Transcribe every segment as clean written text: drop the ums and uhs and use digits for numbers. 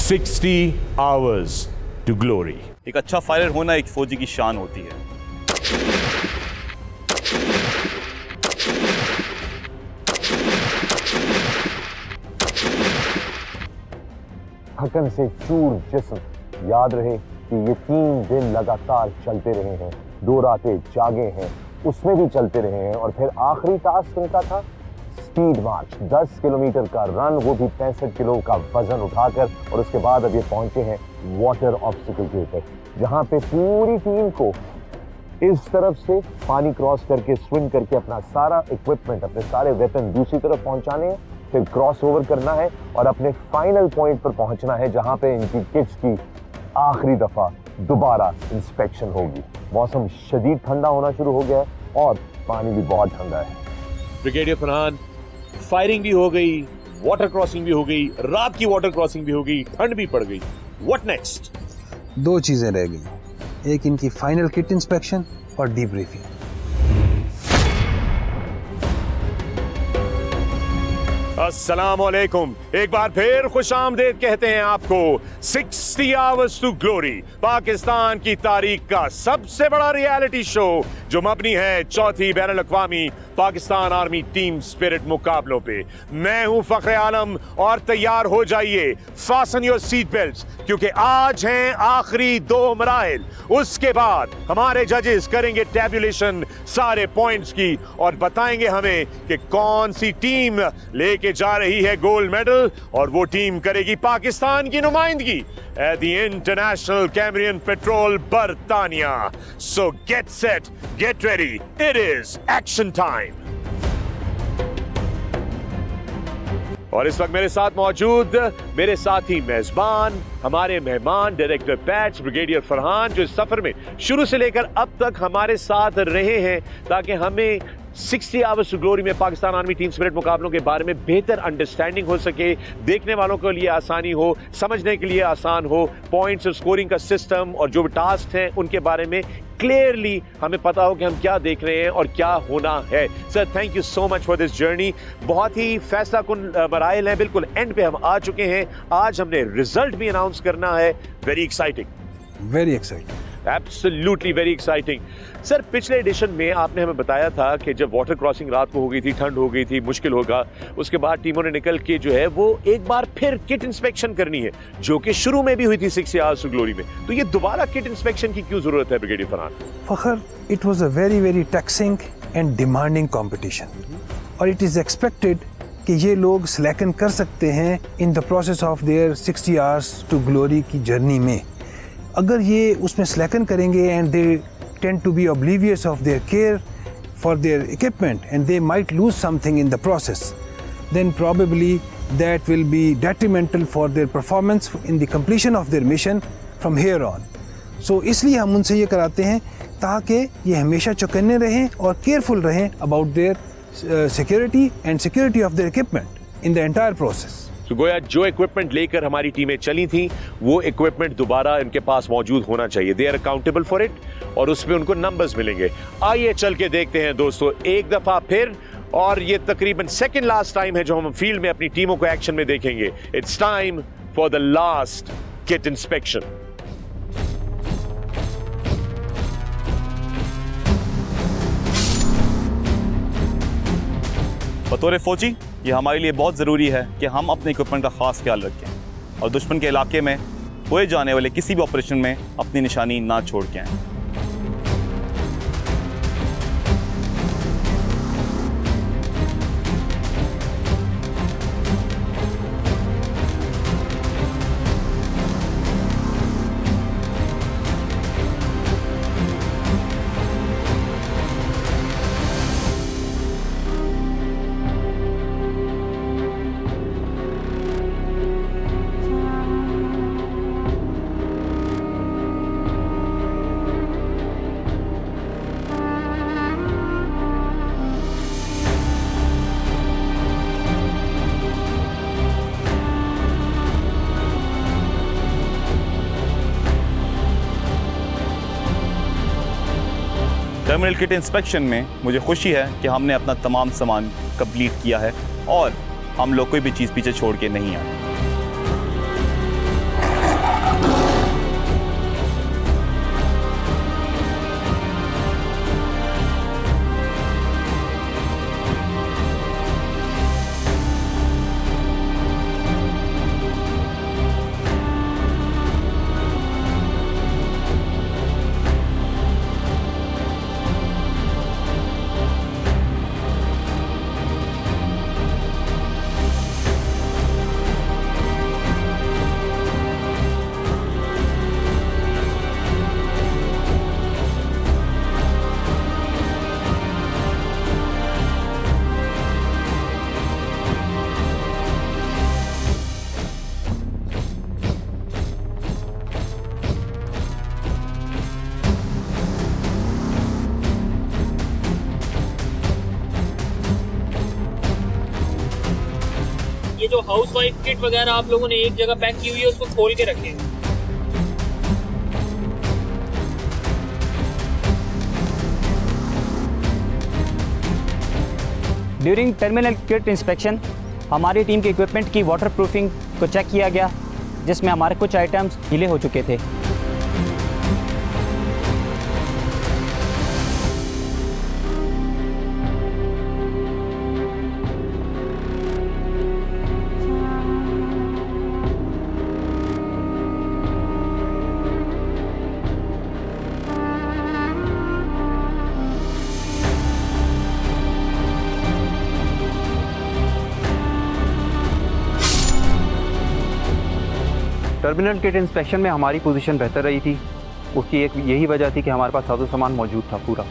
60 hours to glory. एक अच्छा fighter होना एक फौजी की शान होती है। थकन से चूर जिस्म, याद रहे कि ये 3 दिन लगातार चलते रहे हैं, 2 रातें जागे हैं, उसमें भी चलते रहे हैं, और फिर आखिरी टास्क इनका था स्पीड मार्च, 10 किलोमीटर का रन, वो भी 65 किलो का वजन उठाकर। और उसके बाद अब ये पहुंचे हैं वाटर ऑब्स्टिकल के ऊपर, जहां पे पूरी टीम को इस तरफ से पानी क्रॉस करके स्विम करके अपना सारा इक्विपमेंट, अपने सारे वेपन दूसरी तरफ पहुंचाने हैं, फिर क्रॉस ओवर करना है और अपने फाइनल पॉइंट पर पहुंचना है, जहां पे इनकी किट्स की आखिरी दफा दोबारा इंस्पेक्शन होगी। मौसम शदीद ठंडा होना शुरू हो गया है और पानी भी बहुत ठंडा है। ब्रिगेडियर फरहान, फायरिंग भी हो गई, वाटर क्रॉसिंग भी हो गई, रात की वाटर क्रॉसिंग भी हो गई, ठंड भी पड़ गई, व्हाट नेक्स्ट? 2 चीजें रह गई, एक इनकी फाइनल किट इंस्पेक्शन और डीब्रीफिंग। अस्सलाम वालेकुम, एक बार फिर खुशामदीद कहते हैं आपको। 60 आवर्स टू ग्लोरी, पाकिस्तान की तारीख का सबसे बड़ा रियलिटी शो जो मबनी है चौथी बैनुल-अक़वामी पाकिस्तान आर्मी टीम स्पिरिट मुकाबलों पे। मैं हूं फख्र आलम और तैयार हो जाइए, फासन योर सीट बेल्ट्स, क्योंकि आज हैं आखिरी 2 मराहिल। उसके बाद हमारे जजेस करेंगे टैब्यूलेशन सारे पॉइंट्स की और बताएंगे हमें कि कौन सी टीम लेके जा रही है गोल्ड मेडल, और वो टीम करेगी पाकिस्तान की नुमाइंदगी at the international Cambrian patrol बर्तानिया। So get set, get ready, it is action time. और इस वक्त मेरे साथ मौजूद मेरे साथी मेजबान, हमारे मेहमान डायरेक्टर पैच ब्रिगेडियर फरहान, जो इस सफर में शुरू से लेकर अब तक हमारे साथ रहे हैं ताकि हमें 60 आवर्स टू ग्लोरी में पाकिस्तान आर्मी टीम स्पिरिट मुकाबलों के बारे में बेहतर अंडरस्टैंडिंग हो सके, देखने वालों के लिए आसानी हो, समझने के लिए आसान हो, पॉइंट्स और स्कोरिंग का सिस्टम और जो भी टास्क हैं उनके बारे में क्लियरली हमें पता हो कि हम क्या देख रहे हैं और क्या होना है। Sir, thank you so much for this journey. बहुत ही फैसला कुन मराइल है, बिल्कुल एंड पे हम आ चुके हैं। आज हमने रिजल्ट भी अनाउंस करना है। Very exciting, very exciting, absolutely very exciting. Sir, पिछले एडिशन में आपने हमें बताया था कि जब वाटर क्रॉसिंग रात को हो गई थी, ठंड हो गई थी, मुश्किल होगा, उसके बाद टीमों ने निकल के जो है वो एक बार फिर किट इंस्पेक्शन करनी है, जो कि शुरू में भी हुई थी 60 आवर्स टू ग्लोरी में। तो ये दोबारा किट इंस्पेक्शन की क्यों जरूरत है brigadier Farhan? Fakhar, it was a very very taxing and demanding competition, और इट इज एक्सपेक्टेड कि ये लोग स्लैकन कर सकते हैं in the process of their 60 hours to glory की जर्नी में। अगर ये उसमें स्लैकन करेंगे and they tend to be oblivious of their care for their equipment and they might lose something in the process, then probably that will be detrimental for their performance in the completion of their mission from here on. So इसलिए हम उनसे ये कराते हैं ताकि ये हमेशा चौकन्ने रहें और केयरफुल रहें about their security and security of their equipment in the entire process. तो गोया जो इक्विपमेंट लेकर हमारी टीमें चली थी वो इक्विपमेंट दोबारा इनके पास मौजूद होना चाहिए। They are accountable for it और उसमें उनको नंबर्स मिलेंगे। आइए चल के देखते हैं दोस्तों एक दफा फिर, और ये तकरीबन सेकंड लास्ट टाइम है जो हम फील्ड में अपनी टीमों को एक्शन में देखेंगे। It's time for the last kit inspection. बतौर फौजी ये हमारे लिए बहुत ज़रूरी है कि हम अपने इक्विपमेंट का खास ख्याल रखें और दुश्मन के इलाके में होए जाने वाले किसी भी ऑपरेशन में अपनी निशानी ना छोड़ के आएं। टर्मिनल किट इंस्पेक्शन में मुझे खुशी है कि हमने अपना तमाम सामान कंप्लीट किया है और हम लोग कोई भी चीज़ पीछे छोड़ के नहीं आए। ये जो हाउसवाइफ किट वगैरह आप लोगों ने एक जगह पैक की हुई है उसको खोल के रखें। ड्यूरिंग टर्मिनल किट इंस्पेक्शन हमारी टीम के इक्विपमेंट की वाटर प्रूफिंग को चेक किया गया, जिसमें हमारे कुछ आइटम्स गीले हो चुके थे। टर्मिनल किट इंस्पेक्शन में हमारी पोजीशन बेहतर रही थी। उसकी एक यही वजह थी कि हमारे पास साजो सामान मौजूद था पूरा।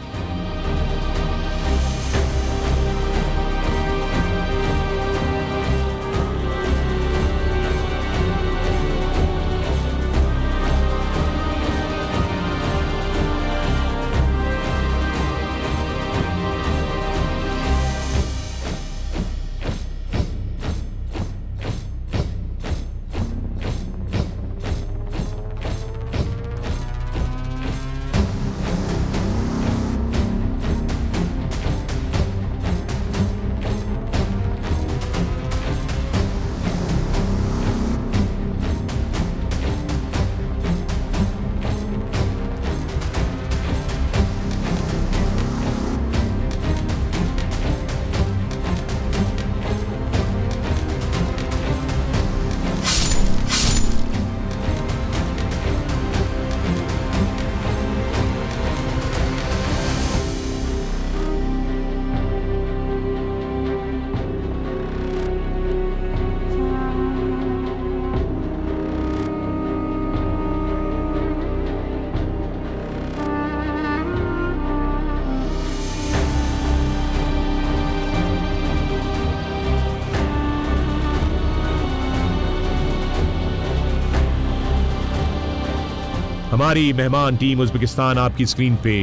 हमारी मेहमान टीम उज़्बेकिस्तान आपकी स्क्रीन पे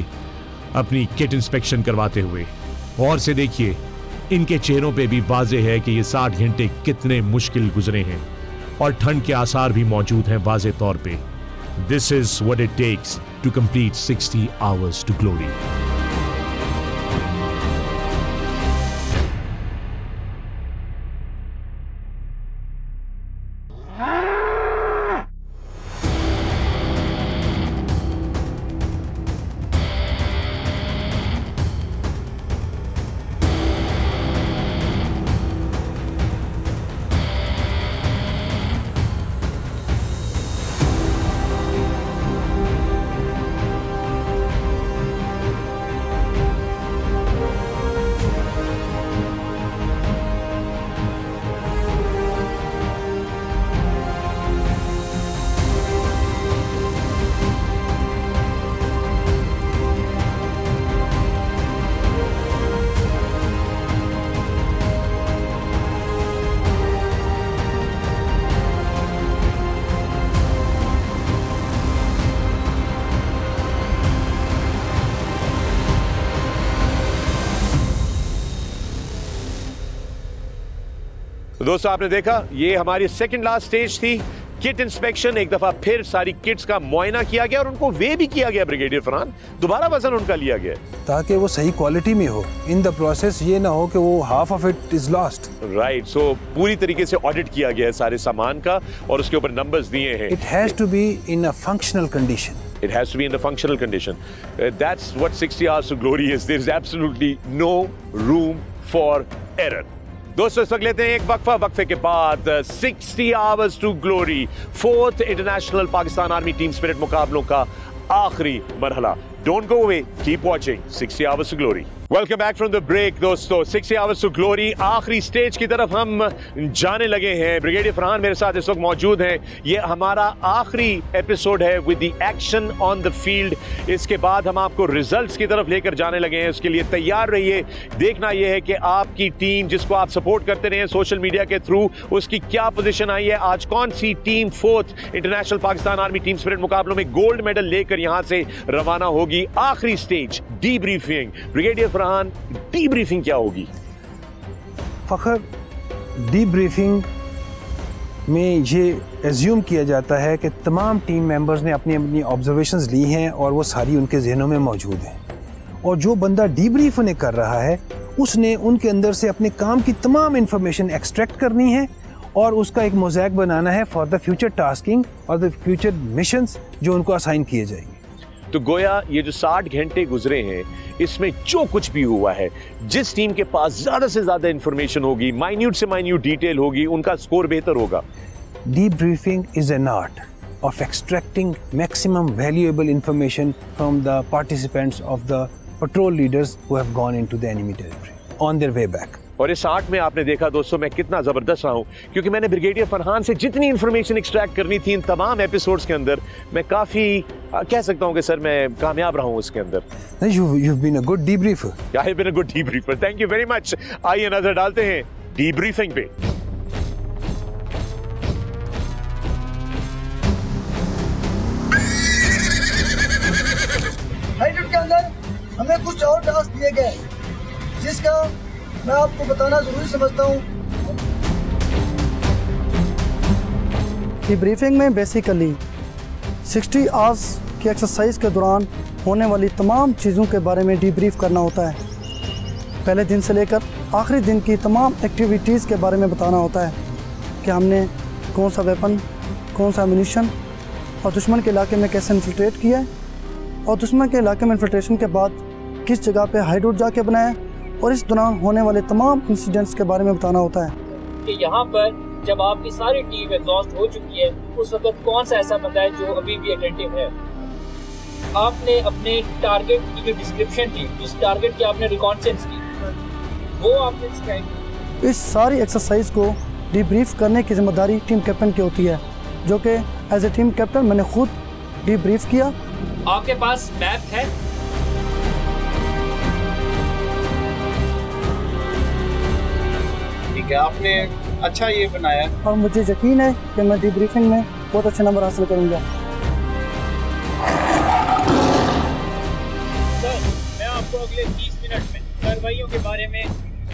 अपनी किट इंस्पेक्शन करवाते हुए, और से देखिए इनके चेहरों पे भी वाज़ेह है कि ये 60 घंटे कितने मुश्किल गुजरे हैं और ठंड के आसार भी मौजूद हैं वाज़ेह तौर पे। This is what it takes to complete 60 hours to glory. दोस्तों आपने देखा ये हमारी सेकंड लास्ट स्टेज थी, किट इंस्पेक्शन। एक दफा फिर सारी किट्स का मुआयना किया गया और उनको वे भी किया गया ब्रिगेडियर फरहान, दोबारा वजन उनका लिया गया ताकि वो सही क्वालिटी में हो। इन द प्रोसेस ये ना हो कि वो half of it is lost. Right, so पूरी तरीके से ऑडिट किया गया है सारे सामान का और उसके ऊपर नंबर्स दिए हैं। It has to be in a functional condition. It has to be in the functional condition. That's what 60 hours to glory is. There is absolutely no room for error. दोस्तों इस वक्त लेते हैं एक वक्फा, वक्फे के बाद 60 hours to glory 4th international Pakistan army team spirit मुकाबलों का आखिरी मरहला। Don't go away, keep watching 60 hours to glory. Welcome back from the break दोस्तों। 60 आवर्स टू ग्लोरी आखिरी स्टेज की तरफ हम जाने लगे हैं। ब्रिगेडियर फरहान मेरे साथ इस वक्त मौजूद हैं। ये हमारा आखिरी एपिसोड है with the action on the field. इसके बाद हम आपको रिजल्ट्स की तरफ लेकर जाने लगे हैं। उसके लिए तैयार रहिए। देखना यह है कि आपकी टीम जिसको आप सपोर्ट करते रहे सोशल मीडिया के थ्रू, उसकी क्या पोजीशन आई है। आज कौन सी team 4th international Pakistan army team spirit मुकाबलों में गोल्ड मेडल लेकर यहां से रवाना होगी। आखिरी stage debriefing. Brigadier Farhan, debriefing क्या होगी? फखर, डीब्रीफिंग में ये एज्यूम किया जाता है कि तमाम टीम मेंबर्स ने अपनी अपनी ऑब्जर्वेशंस ली हैं और वो सारी उनके जहनों में मौजूद हैं, और जो बंदा डीब्रीफ उन्हें कर रहा है उसने उनके अंदर से अपने काम की तमाम इंफॉर्मेशन एक्सट्रैक्ट करनी है और उसका एक मोज़ैक बनाना है फॉर द फ्यूचर टास्किंग और द फ्यूचर मिशंस जो उनको असाइन किए जाएंगे। तो गोया ये जो 60 घंटे गुजरे हैं, इसमें जो कुछ भी हुआ है, जिस टीम के पास ज्यादा से ज्यादा इंफॉर्मेशन होगी, माइन्यूट से माइन्यूट डिटेल होगी, उनका स्कोर बेहतर होगा। Debriefing is an art of extracting maximum valuable information from the participants of the patrol leaders who have gone into the enemy territory on their way back. और इस art में आपने देखा दोस्तों मैं कितना जबरदस्त रहा हूं, क्योंकि मैंने ब्रिगेडियर फरहान से जितनी इंफॉर्मेशन एक्सट्रैक्ट करनी थी इन तमाम एपिसोड्स के अंदर, मैं काफी कह सकता हूं कि सर मैं कामयाब रहा हूं उसके अंदर। You've been a good debriefer. I have been a good debriefer. Thank you very much. आइए नजर डालते हैं डीब्रीफिंग पे। हाइड्रेट के अंदर हमें कुछ और टास्क दिए गए जिसका मैं आपको बताना जरूरी समझता हूँ। डीब्रीफिंग में बेसिकली 60 आवर्स की एक्सरसाइज के दौरान होने वाली तमाम चीज़ों के बारे में डीब्रीफ करना होता है। पहले दिन से लेकर आखिरी दिन की तमाम एक्टिविटीज़ के बारे में बताना होता है कि हमने कौन सा वेपन, कौन सा एम्यूनिशन और दुश्मन के इलाके में कैसे इन्फिल्ट्रेट किया है, और दुश्मन के इलाके में इन्फिल्ट्रेशन के बाद किस जगह पे हाइडआउट जाके बनाया, और इस दौरान होने वाले तमाम इंसिडेंट्स के बारे में बताना होता है। कि यहाँ पर जब आपकी सारी टीम एग्जॉस्ट हो चुकी है, उस वक्त कौन सा ऐसा बंदा है जो अभी भी अटेंटिव है। आपने अपने टारगेट की जो डिस्क्रिप्शन थी, जिस टारगेट की आपने रिकॉन्सेंस की, वो आपने डिस्क्राइब की। इस सारी एक्सरसाइज को डीब्रीफ करने की जिम्मेदारी टीम कैप्टन की होती है, जो कि एज ए टीम कैप्टन मैंने खुद डीब्रीफ किया। आपके पास मैप है? ठीक है, आपने अच्छा ये बनाया और मुझे यकीन है कि मैं डीब्रीफिंग में बहुत अच्छे नंबर हासिल करूंगा। सर, मैं आपको अगले 30 मिनट में कार्रवाइयों के बारे में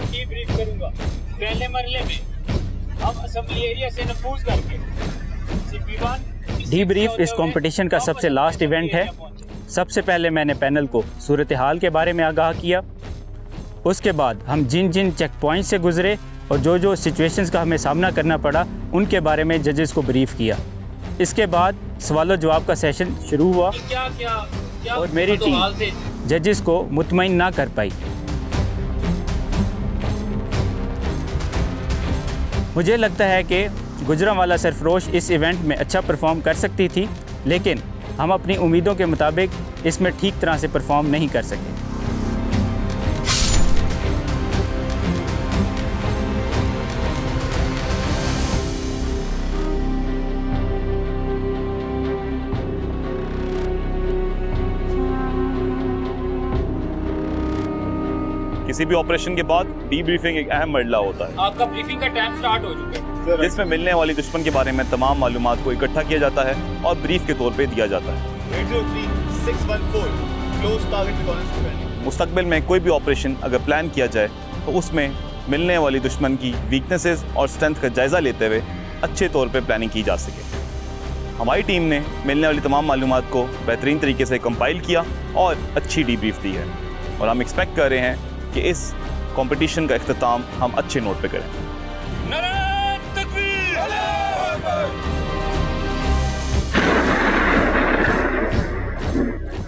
डीब्रीफ करूंगा। पहले मरले में हम असेंबली एरिया से नफूज करके डीब्रीफ इस कंपटीशन का सबसे लास्ट इवेंट है। सबसे पहले मैंने पैनल को सूरत हाल के बारे में आगाह किया। उसके बाद हम जिन जिन चेक पॉइंट से गुजरे और जो जो सिचुएशंस का हमें सामना करना पड़ा, उनके बारे में जजेस को ब्रीफ किया। इसके बाद सवाल जवाब का सेशन शुरू हुआ और मेरी टीम जजेस को मुतमईन ना कर पाई। मुझे लगता है कि गुजरांवाला सरफरोश इस इवेंट में अच्छा परफॉर्म कर सकती थी, लेकिन हम अपनी उम्मीदों के मुताबिक इसमें ठीक तरह से परफॉर्म नहीं कर सके। किसी भी ऑपरेशन के बाद डीब्रीफिंग एक अहम मरहला होता है। आपका ब्रीफिंग का टाइम स्टार्ट हो चुका है, जिसमें मिलने वाली दुश्मन के बारे में तमाम मालूमात को इकट्ठा किया जाता है और ब्रीफ के तौर पे दिया जाता है। 803-614 मुस्तकबिल में कोई भी ऑपरेशन अगर प्लान किया जाए तो उसमें मिलने वाली दुश्मन की वीकनेसेस और स्ट्रेंथ का जायज़ा लेते हुए अच्छे तौर पे प्लानिंग की जा सके। हमारी टीम ने मिलने वाली तमाम मालूमात को बेहतरीन तरीके से कंपाइल किया और अच्छी डीब्रीफ दी है, और हम एक्सपेक्ट कर रहे हैं कि इस कंपटीशन का इख्तिताम हम अच्छे नोट पे करें।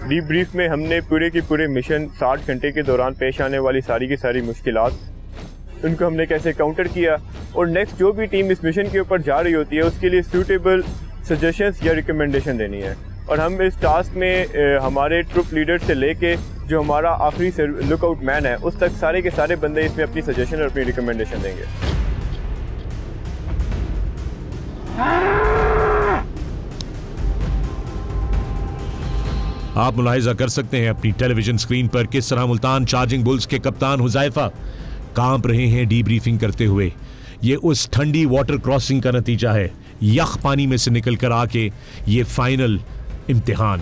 डीब्रीफ में हमने पूरे के पूरे मिशन 60 घंटे के दौरान पेश आने वाली सारी की सारी मुश्किलात, उनको हमने कैसे काउंटर किया, और नेक्स्ट जो भी टीम इस मिशन के ऊपर जा रही होती है उसके लिए सूटेबल सजेशंस या रिकमेंडेशन देनी है। और हम इस टास्क में हमारे ट्रुप लीडर से लेके जो हमारा आखिरी लुकआउट मैन है उस तक सारे के सारे बंदे इसमें अपनी सजेशन और अपनी रिकमेंडेशन देंगे। आप मुलाहिजा कर सकते हैं अपनी टेलीविजन स्क्रीन पर किस तरह मुल्तान चार्जिंग बुल्स के कप्तान हुज़ैफा कांप रहे हैं डीब्रीफिंग करते हुए। ये उस ठंडी वाटर क्रॉसिंग का नतीजा है, यख पानी में से निकल कर आके ये फाइनल इम्तिहान।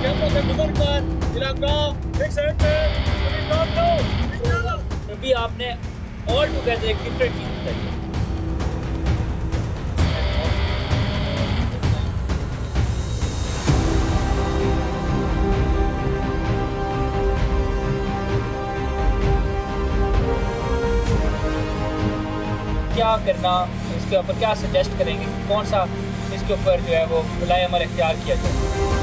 कैंपों से गुजरकर इलाका एक साइड पे अभी आपने ऑल टुगेदर एक डिफरेंट चीज बताई। क्या करना, इसके ऊपर क्या सजेस्ट करेंगे, कौन सा इसके ऊपर जो है वो भलाई अमल इख्तियार किया जाए?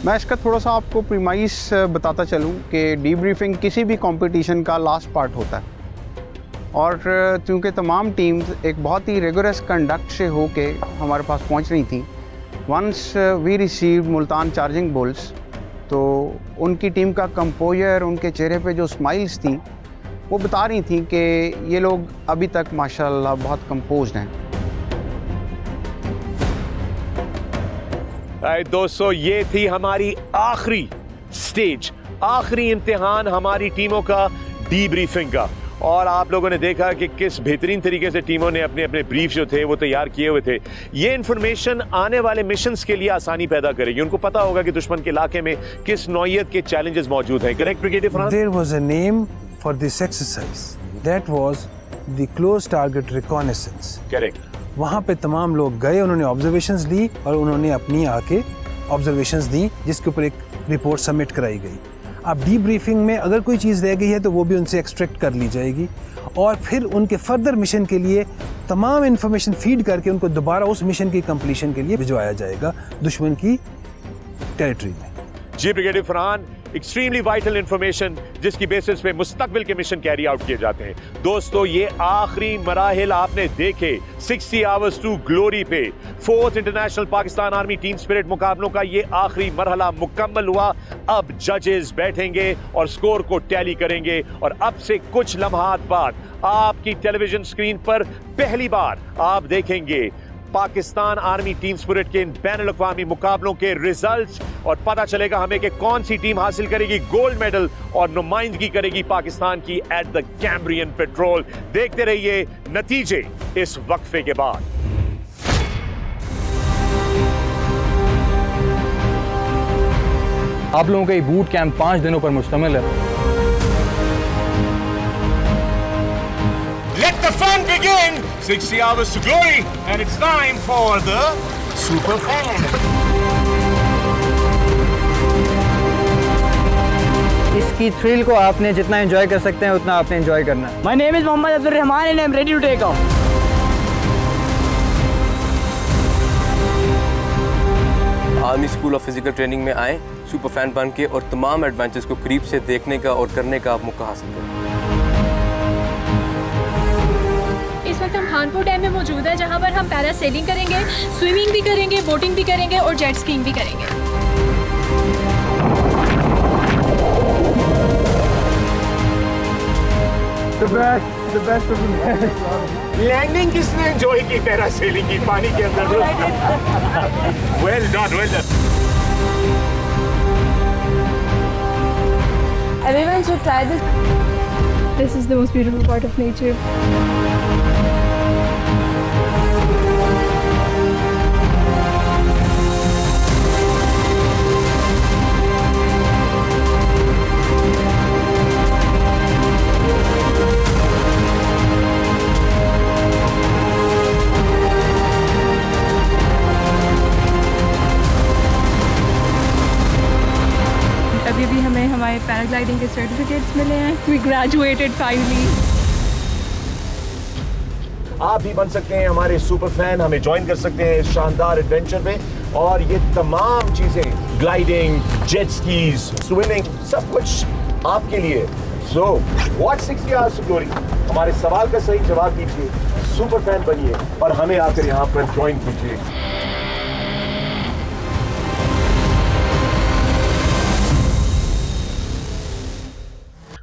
मैं इसका थोड़ा सा आपको प्रीमाइस बताता चलूं कि डीब्रीफिंग किसी भी कंपटीशन का लास्ट पार्ट होता है और चूँकि तमाम टीम्स एक बहुत ही रिगोरस कंडक्ट से होके हमारे पास पहुंच रही थी, once we received Multan charging bulls, तो उनकी टीम का कंपोजर, उनके चेहरे पे जो स्माइल्स थी वो बता रही थी कि ये लोग अभी तक माशाल्लाह बहुत कंपोज्ड हैं। दोस्तों, ये थी हमारी आखिरी स्टेज, आखिरी इम्तिहान हमारी टीमों का डीब्रीफिंग का। और आप लोगों ने देखा कि किस बेहतरीन तरीके से टीमों ने अपने अपने ब्रीफ जो थे वो तैयार किए हुए थे। ये इंफॉर्मेशन आने वाले मिशंस के लिए आसानी पैदा करेगी। उनको पता होगा कि दुश्मन के इलाके में किस नौइयत के चैलेंजेस मौजूद हैं। Correct brigadier Farhan? There was a name for this exercise, that was the close target reconnaissance. Correct. वहाँ पे तमाम लोग गए, उन्होंने ऑब्जर्वेशंस ली और उन्होंने अपनी आके ऑब्जर्वेशंस दी, जिसके ऊपर एक रिपोर्ट सबमिट कराई गई। अब डीब्रीफिंग में अगर कोई चीज़ रह गई है तो वो भी उनसे एक्सट्रैक्ट कर ली जाएगी और फिर उनके फर्दर मिशन के लिए तमाम इन्फॉर्मेशन फीड करके उनको दोबारा उस मिशन की कंप्लीशन के लिए भिजवाया जाएगा दुश्मन की टेरिटरी में। जी brigadier Farhan, extremely vital information जिसकी बेसिस पे मुस्तकबिल के मिशन कैरी आउट किए जाते हैं। दोस्तों, ये आखिरी मराहिल आपने देखे 60 आवर्स टू ग्लोरी पे 4th international Pakistan army team spirit मुकाबलों का ये आखिरी मरहला मुकम्मल हुआ। अब जजेस बैठेंगे और स्कोर को टैली करेंगे और अब से कुछ लम्हात बाद आपकी टेलीविजन स्क्रीन पर पहली बार आप देखेंगे पाकिस्तान आर्मी टीम स्पिरिट के इन बैनुल-अक़वामी मुकाबलों के रिजल्ट्स और पता चलेगा हमें कि कौन सी टीम हासिल करेगी गोल्ड मेडल और नुमाइंदगी करेगी पाकिस्तान की एट द कैम्ब्रियन पेट्रोल। देखते रहिए नतीजे इस वक्फे के बाद। आप लोगों का ये बूट कैंप 5 दिनों पर मुश्तमिल है। Let the fun begin! 60 hours to glory, and it's time for the Super Fan. इसकी थ्रिल को आपने जितना एंजॉय कर सकते हैं उतना आपने एंजॉय करना है। My name is Mohammad Abdul Rahman and I'm ready to take off. Army school of physical training में आए, सुपर फैन बन के और तमाम एडवेंचर्स को करीब से देखने का और करने का आप मौका हासिल करें। इस वक्त हम खानपुर डैम में मौजूद है, जहां पर हम पैरासेलिंग करेंगे, स्विमिंग भी करेंगे, बोटिंग भी करेंगे और जेट स्कीइंग भी करेंगे। The best of the best. Landing किसने एंजॉय की पैरासेलिंग की पानी के अंदर? Well done, well done. Everyone should try this. This is the most beautiful part of nature. अभी भी हमें हमारे पैराग्लाइडिंग के सर्टिफिकेट्स मिले हैं। We graduated finally. आप भी बन सकते हैं हमारे सुपर फैन, हमें ज्वाइन कर सकते हैं इस शानदार एडवेंचर में। और ये तमाम चीजें, ग्लाइडिंग, जेट स्कीज, स्विमिंग, सब कुछ आपके लिए। So what 60 hours to glory? हमारे सवाल का सही जवाब दीजिए, सुपर फैन बनिए और हमें आकर यहाँ पर ज्वाइन कीजिए।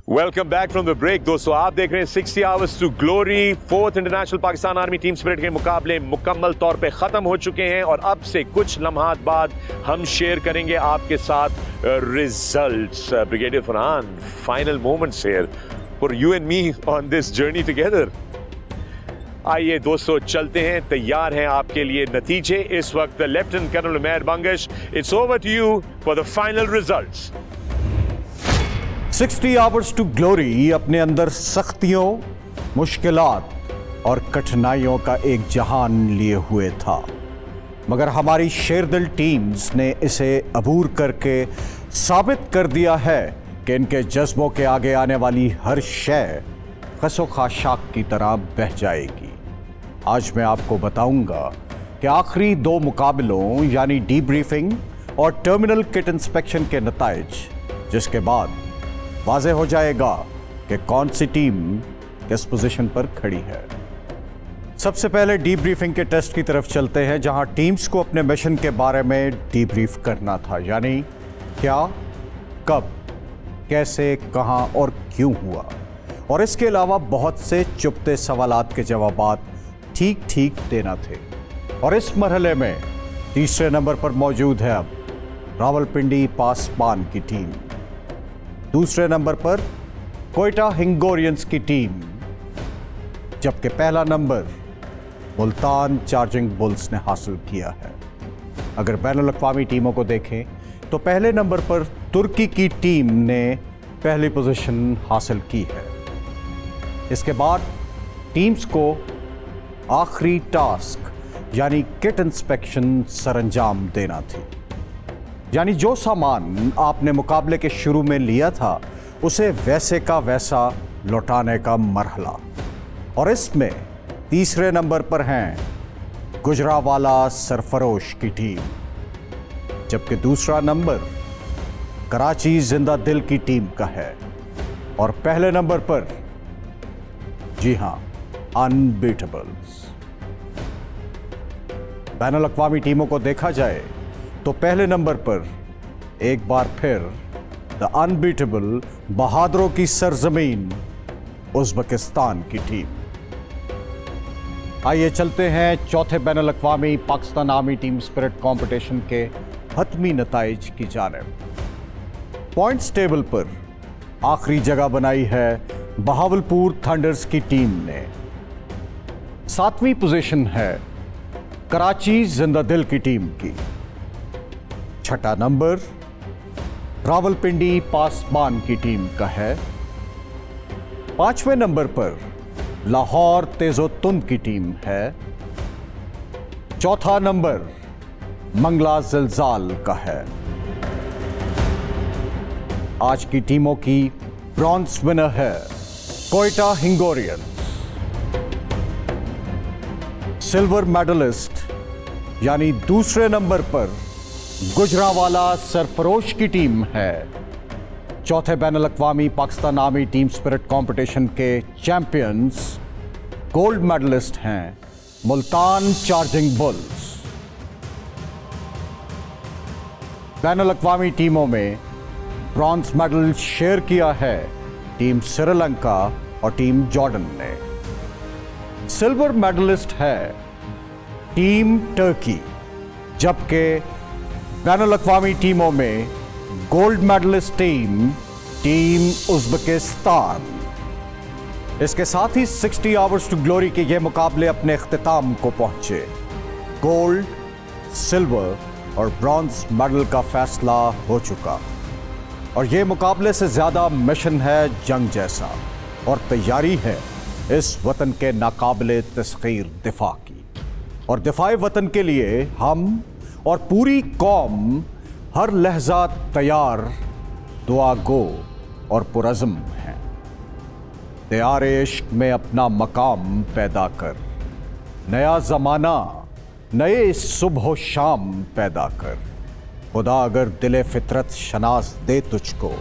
Welcome back from the break. दोस्तों, आप देख रहे हैं 60 hours to glory. 4th international Pakistan army team spirit के मुकाबले मुकम्मल तौर पे खत्म हो चुके हैं और अब से कुछ लम्हात बाद हम शेयर करेंगे आपके साथ results. Brigadier Farhan, final moments here for you and me on this journey together. आइए दोस्तों, चलते हैं। तैयार हैं आपके लिए नतीजे इस वक्त। Lieutenant colonel Umair Bangash, it's over to you for the final results. 60 hours to glory अपने अंदर सख्तियों, मुश्किलात और कठिनाइयों का एक जहान लिए हुए था, मगर हमारी शेरदिल टीम्स ने इसे अबूर करके साबित कर दिया है कि इनके जज्बों के आगे आने वाली हर शय खसो खाशाक की तरह बह जाएगी। आज मैं आपको बताऊंगा कि आखिरी 2 मुकाबलों यानी डीब्रीफिंग और टर्मिनल किट इंस्पेक्शन के नताइज, जिसके बाद वाज़ेह हो जाएगा कि कौन सी टीम किस पोजीशन पर खड़ी है। सबसे पहले डीब्रीफिंग के टेस्ट की तरफ चलते हैं, जहां टीम्स को अपने मिशन के बारे में डीब्रीफ करना था, यानी क्या, कब, कैसे, कहां और क्यों हुआ। और इसके अलावा बहुत से चुपते सवालात के जवाबात ठीक ठीक देना थे। और इस मरहले में तीसरे नंबर पर मौजूद है अब रावलपिंडी पासबान की टीम, दूसरे नंबर पर कोयटा हिंगोरियंस की टीम, जबकि पहला नंबर मुल्तान चार्जिंग बुल्स ने हासिल किया है। अगर बैनुल अक़वामी टीमों को देखें तो पहले नंबर पर तुर्की की टीम ने पहली पोजीशन हासिल की है। इसके बाद टीम्स को आखिरी टास्क यानी किट इंस्पेक्शन सरंजाम देना थी, यानी जो सामान आपने मुकाबले के शुरू में लिया था उसे वैसे का वैसा लौटाने का मरहला। और इसमें तीसरे नंबर पर हैं गुजरावाला सरफरोश की टीम, जबकि दूसरा नंबर कराची जिंदा दिल की टीम का है। और पहले नंबर पर, जी हां, अनबीटेबल्स। बैनुल अक़वामी टीमों को देखा जाए तो पहले नंबर पर एक बार फिर द अनबीटेबल बहादुरों की सरजमीन उज़्बेकिस्तान की टीम। आइए चलते हैं चौथे बैनुल अक़वामी Pakistan army team spirit competition के हतमी नताइज की जानिब। पॉइंट्स टेबल पर आखिरी जगह बनाई है बहावलपुर थंडर्स की टीम ने। 7वीं पोजीशन है कराची जिंदा दिल की टीम की। छठा नंबर रावलपिंडी पासबान की टीम का है। 5वें नंबर पर लाहौर तेजोतुन की टीम है। चौथा नंबर मंगला जिलजाल का है। आज की टीमों की ब्रॉन्ज विनर है कोयटा हिंगोरियंस। सिल्वर मेडलिस्ट यानी दूसरे नंबर पर गुजरावाला सरफरोश की टीम है। चौथे बैनुल अक़वामी Pakistan army team spirit competition के चैंपियंस गोल्ड मेडलिस्ट हैं मुल्तान चार्जिंग बुल्स। बैनुल अक़वामी टीमों में ब्रॉन्ज मेडल शेयर किया है टीम श्रीलंका और टीम जॉर्डन ने। सिल्वर मेडलिस्ट है टीम टर्की, जबकि बैनुल अक़वामी टीमों में गोल्ड मेडलिस्ट टीम उज़्बेकिस्तान। इसके साथ ही 60 आवर्स टू ग्लोरी के ये मुकाबले अपने इख्तिताम को पहुंचे। गोल्ड, सिल्वर और ब्रॉन्ज मेडल का फैसला हो चुका और ये मुकाबले से ज़्यादा मिशन है जंग जैसा और तैयारी है इस वतन के नाकाबिले तस्खीर दिफा की। और दिफाए वतन के लिए हम और पूरी कौम हर लहजा तैयार, दुआ गो और पुरज़्म हैं। तैयार इश्क में अपना मकाम पैदा कर, नया जमाना, नए सुबह शाम पैदा कर। खुदा अगर दिले फितरत शनास दे तुझको,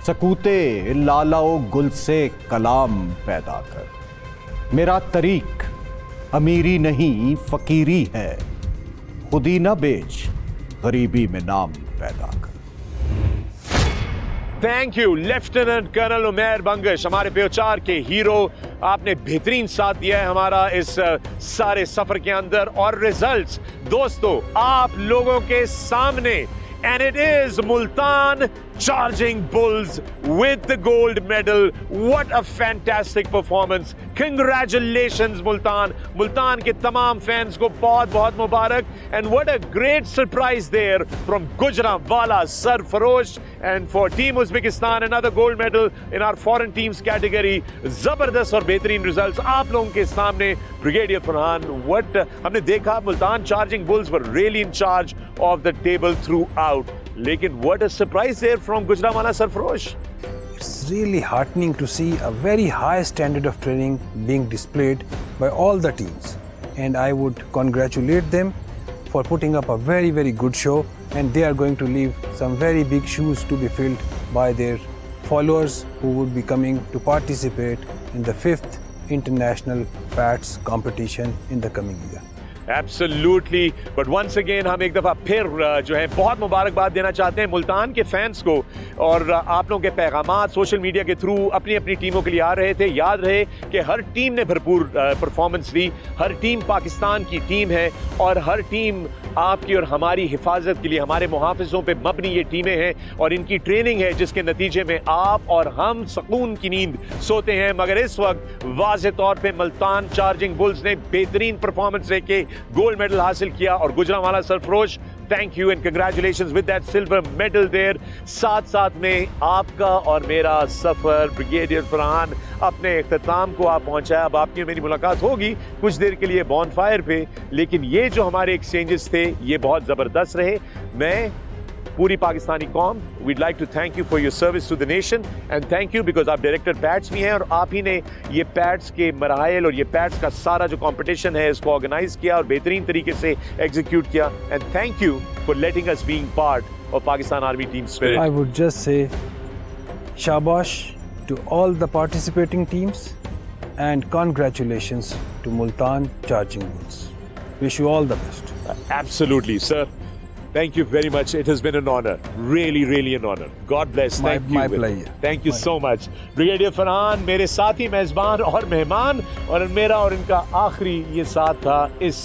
सकूते लालाओ गुल से कलाम पैदा कर। मेरा तरीक अमीरी नहीं फकीरी है, खुदी न बेच गरीबी में नाम पैदा कर। Thank you lieutenant colonel Umair Bangash, हमारे बेचार के हीरो। आपने बेहतरीन साथ दिया है हमारा इस सारे सफर के अंदर, और रिजल्ट्स दोस्तों आप लोगों के सामने, and it is Multan Charging Bulls with the gold medal. What a fantastic performance. Congratulations Multan. Multan के तमाम fans को बहुत बहुत मुबारक, and what a great surprise there from Gujranwala Sarfarosh, and for Team Uzbekistan another gold medal in our foreign teams category. जबरदस्त और बेहतरीन results आप लोगों के सामने। ब्रिगेडियर फरहान, what हमने देखा Multan Charging Bulls were really in charge of the table throughout. लेकिन what a surprise there from Gujranwala Sarfarosh. It's really heartening to see a very high standard of training being displayed by all the teams, and I would congratulate them for putting up a very, very good show, and they are going to leave some very big shoes to be filled by their followers who would be coming to participate in the 5th International PATS competition in the coming year. Absolutely, but once again हम एक दफ़ा फिर जो है बहुत मुबारकबाद देना चाहते हैं मुल्तान के फैंस को, और आप लोगों के पैगामात सोशल मीडिया के थ्रू अपनी अपनी टीमों के लिए आ रहे थे। याद रहे कि हर टीम ने भरपूर परफॉर्मेंस दी, हर टीम पाकिस्तान की टीम है, और हर टीम आपकी और हमारी हिफाजत के लिए, हमारे मुहाफिजों पे मबनी ये टीमें हैं, और इनकी ट्रेनिंग है जिसके नतीजे में आप और हम सुकून की नींद सोते हैं। मगर इस वक्त वाज़े तौर पे मुल्तान चार्जिंग बुल्स ने बेहतरीन परफॉर्मेंस देके गोल्ड मेडल हासिल किया, और Gujranwala Sarfarosh thank you and congratulations with that silver medal there. साथ साथ में आपका और मेरा सफर ब्रिगेडियर फरहान अपने इख्तिताम को आप पहुंचाया। अब आपकी मेरी मुलाकात होगी कुछ देर के लिए बॉनफायर पे, लेकिन ये जो हमारे एक्सचेंजेस थे ये बहुत ज़बरदस्त रहे। मैं पूरी पाकिस्तानी कौम, we'd like to thank you for your service to the nation and thank you because आप डायरेक्टर पैट्स भी हैं, और आप ही ने ये पैट्स के मराहल और ये पैट्स का सारा जो कंपटीशन है इसको ऑर्गेनाइज किया और बेहतरीन तरीके से एग्जीक्यूट किया, and thank you for letting us being part of Pakistan army team spirit. I would just say shabash to all the participating teams and congratulations to Multan Charging Bulls. Wish you all the best. Absolutely, sir. Thank you very much. It has been an honor. Really, really an honor. God bless. Thank you. My pleasure. Thank you so much. Brigadier Farhan मेरे साथी मेजबान और मेहमान, और मेरा और इनका आखिरी ये साथ था इस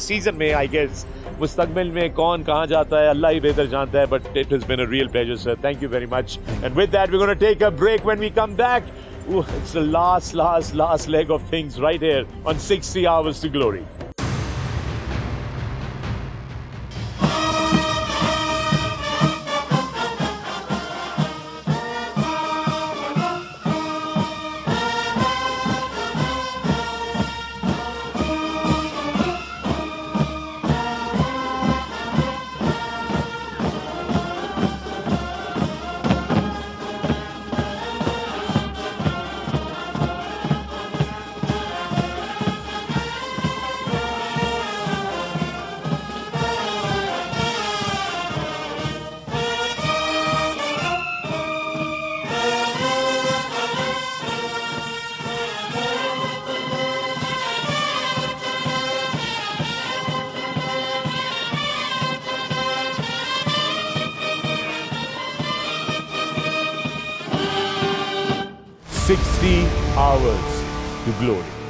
सीजन में। आई गेस मुस्तकबिल में कौन कहाँ जाता है अल्लाह ही बेहतर जानता है, but it has been a real pleasure sir. Thank you very much, and with that we are gonna take a break. When we come back, it's the last leg of things right here on 60 Hours to Glory. Hours to Glory.